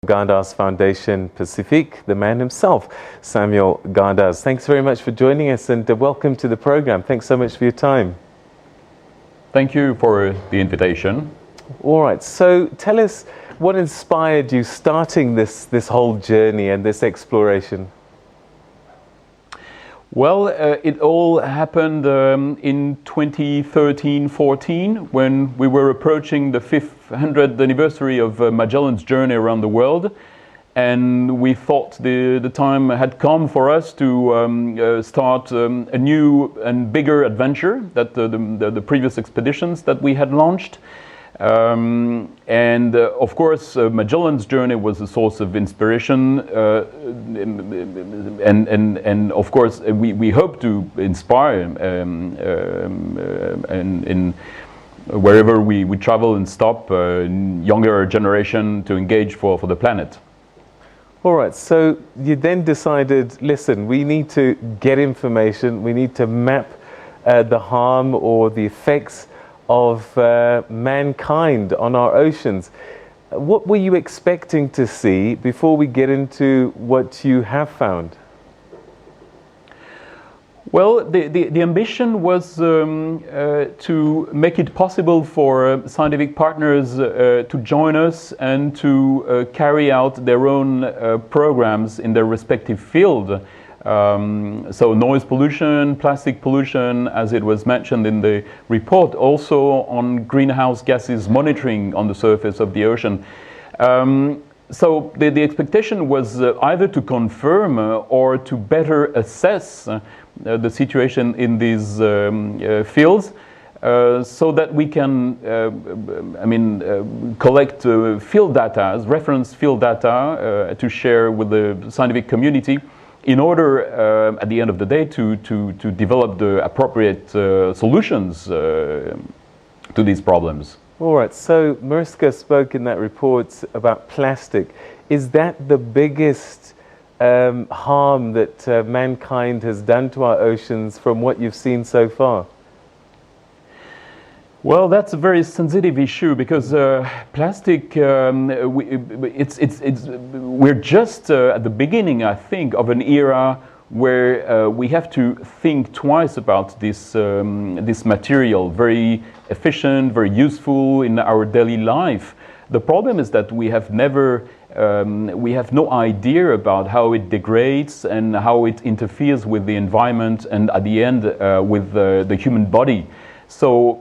Gardaz Foundation Pacifique, the man himself, Samuel Gardaz. Thanks very much for joining us and welcome to the program. Thanks so much for your time. Thank you for the invitation. All right, so tell us what inspired you starting this whole journey and this exploration? Well, it all happened in 2013-14 when we were approaching the 500th anniversary of Magellan's journey around the world, and we thought the time had come for us to start a new and bigger adventure than the previous expeditions that we had launched. Of course, Magellan's journey was a source of inspiration, and of course we hope to inspire in wherever we travel and stop, younger generation to engage for the planet. All right, so you then decided, listen, we need to get information, we need to map the harm or the effects of mankind on our oceans. What were you expecting to see before we get into what you have found? Well, the ambition was to make it possible for scientific partners to join us and to carry out their own programs in their respective field. So noise pollution, plastic pollution, as it was mentioned in the report, also on greenhouse gases monitoring on the surface of the ocean. So the expectation was either to confirm or to better assess the situation in these fields, so that we can, collect field data, reference field data to share with the scientific community, in order, at the end of the day, to develop the appropriate solutions to these problems. All right, so Mariska spoke in that report about plastic. Is that the biggest harm that mankind has done to our oceans from what you've seen so far? Well, that's a very sensitive issue because plastic, we're just at the beginning, I think, of an era where we have to think twice about this material. Very efficient, very useful in our daily life. The problem is that we have no idea about how it degrades and how it interferes with the environment and at the end with the human body. So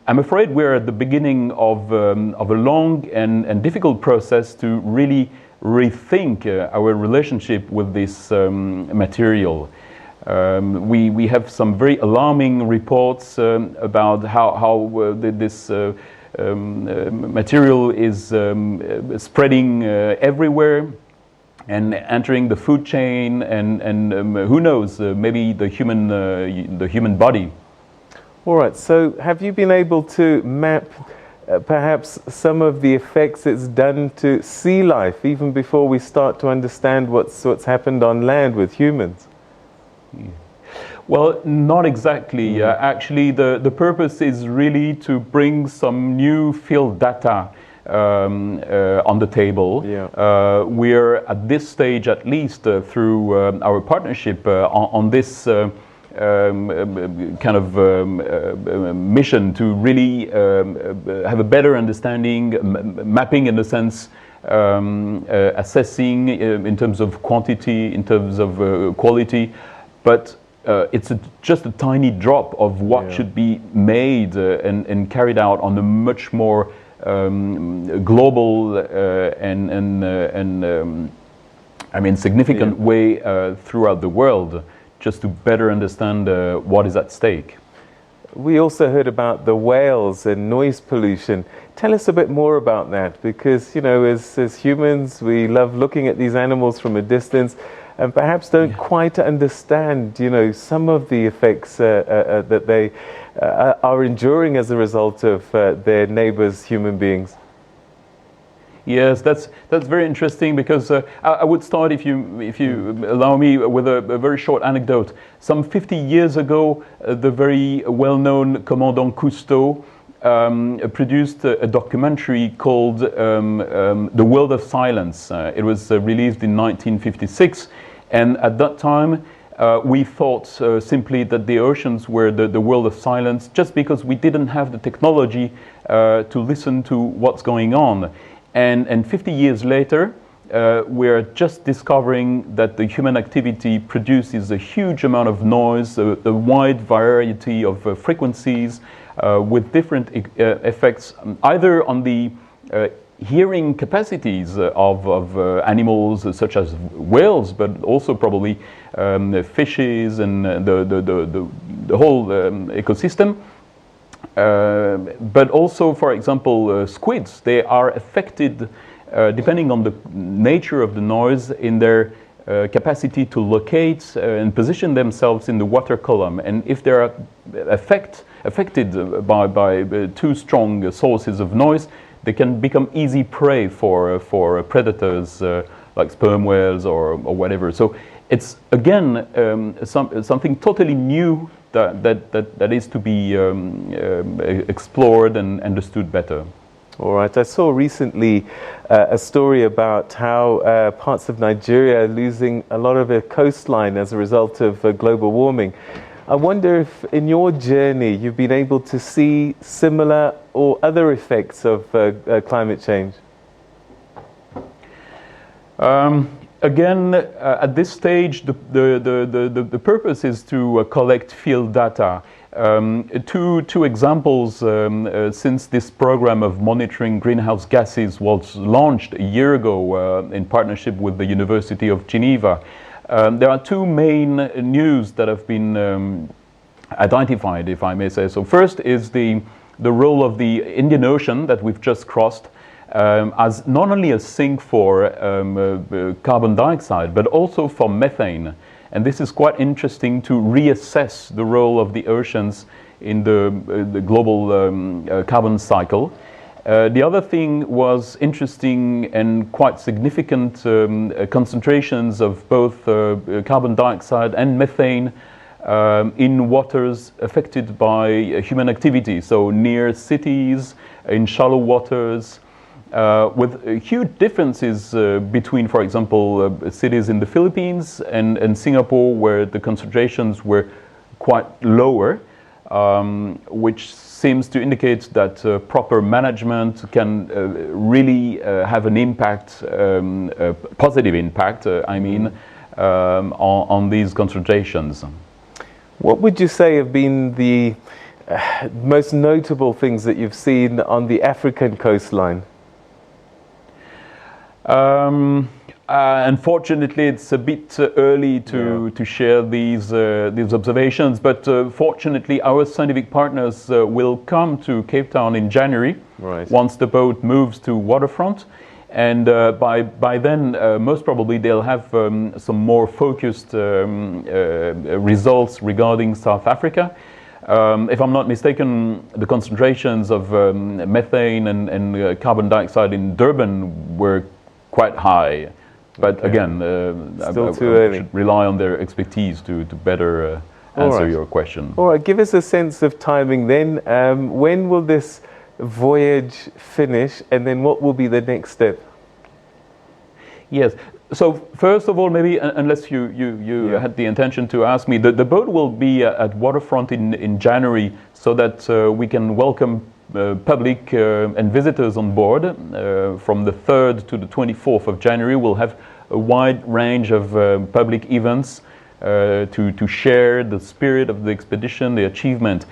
I'm afraid we're at the beginning of a long and difficult process to really rethink our relationship with this material. We have some very alarming reports about how this material is spreading everywhere and entering the food chain and who knows, maybe the human body. All right, so have you been able to map perhaps some of the effects it's done to sea life, even before we start to understand what's happened on land with humans? Well, not exactly. Actually, the purpose is really to bring some new field data on the table. Yeah. We're at this stage, at least through our partnership on this kind of mission to really have a better understanding, mapping in a sense, assessing in terms of quantity, in terms of quality, but it's just a tiny drop of what should be made and carried out on a much more global and significant way throughout the world, just to better understand what is at stake. We also heard about the whales and noise pollution. Tell us a bit more about that, because, you know, as humans, we love looking at these animals from a distance and perhaps don't quite understand, you know, some of the effects that they are enduring as a result of their neighbors, human beings. Yes, that's very interesting, because I would start, if you allow me, with a very short anecdote. Some 50 years ago, the very well-known Commandant Cousteau produced a documentary called The World of Silence. It was released in 1956, and at that time we thought simply that the oceans were the world of silence, just because we didn't have the technology to listen to what's going on. And 50 years later, we're just discovering that the human activity produces a huge amount of noise, a wide variety of frequencies with different effects, either on the hearing capacities of animals such as whales, but also probably fishes and the whole ecosystem. But also, for example, squids, they are affected depending on the nature of the noise in their capacity to locate and position themselves in the water column. And if they are affected by too strong sources of noise, they can become easy prey for predators like sperm whales or whatever. So it's again something totally new that is to be explored and understood better. All right. I saw recently a story about how parts of Nigeria are losing a lot of their coastline as a result of global warming. I wonder if in your journey you've been able to see similar or other effects of climate change. Again, at this stage, the purpose is to collect field data. Two examples since this program of monitoring greenhouse gases was launched a year ago in partnership with the University of Geneva. There are two main news that have been identified, if I may say so. First is the role of the Indian Ocean that we've just crossed as not only a sink for carbon dioxide, but also for methane. And this is quite interesting to reassess the role of the oceans in the global carbon cycle. The other thing was interesting and quite significant concentrations of both carbon dioxide and methane in waters affected by human activity, so near cities, in shallow waters, with huge differences between, for example, cities in the Philippines and Singapore, where the concentrations were quite lower, which seems to indicate that proper management can really have an impact, a positive impact, on these concentrations. What would you say have been the most notable things that you've seen on the African coastline? Unfortunately, it's a bit early to share these observations, but fortunately our scientific partners will come to Cape Town in January, right, once the boat moves to Waterfront. And by then, most probably they'll have some more focused results regarding South Africa. If I'm not mistaken, the concentrations of methane and carbon dioxide in Durban were quite high. But okay, again, still too early. Should rely on their expertise to better answer your question. All right, give us a sense of timing then. When will this voyage finish, and then what will be the next step? Yes. So first of all, maybe unless you had the intention to ask me, the boat will be at Waterfront in January, so that we can welcome public and visitors on board. From the 3rd to the 24th of January, we'll have a wide range of public events to share the spirit of the expedition, the achievement.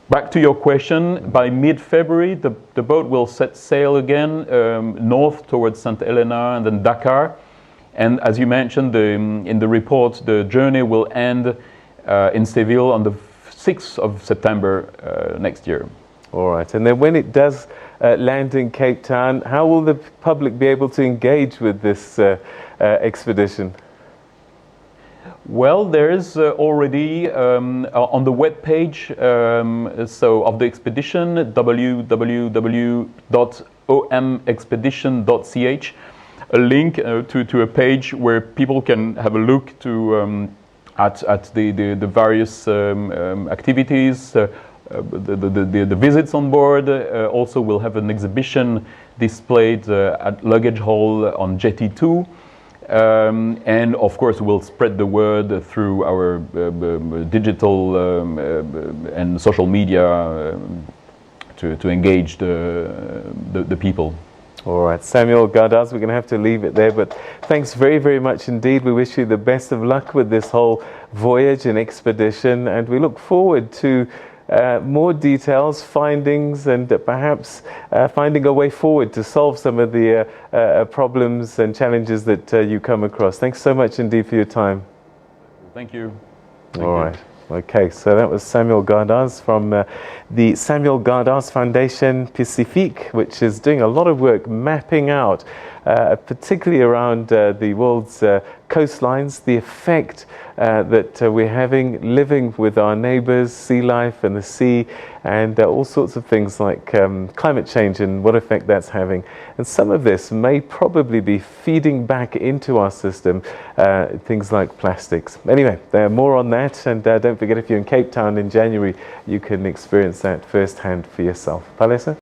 Back to your question, by mid-February, the boat will set sail again north towards St. Helena and then Dakar. And as you mentioned in the report, the journey will end in Seville on the 6th of September next year. All right, and then when it does land in Cape Town, how will the public be able to engage with this expedition? Well, there is already on the web page so of the expedition, www.omexpedition.ch, a link to a page where people can have a look to at the various activities, the visits on board. Also, we'll have an exhibition displayed at luggage hall on Jetty 2. And of course, we'll spread the word through our digital and social media to engage the people. All right, Samuel Gardaz, we're going to have to leave it there, but thanks very, very much indeed. We wish you the best of luck with this whole voyage and expedition, and we look forward to more details, findings, and perhaps finding a way forward to solve some of the problems and challenges that you come across. Thanks so much indeed for your time. Thank you. All right. Okay, so that was Samuel Gardaz from the Samuel Gardaz Foundation Pacifique, which is doing a lot of work mapping out, particularly around the world's coastlines, the effect that we're having living with our neighbors, sea life and the sea, and all sorts of things like climate change and what effect that's having. And some of this may probably be feeding back into our system, things like plastics. Anyway, more on that, and don't forget, if you're in Cape Town in January, you can experience that firsthand for yourself. Palesa?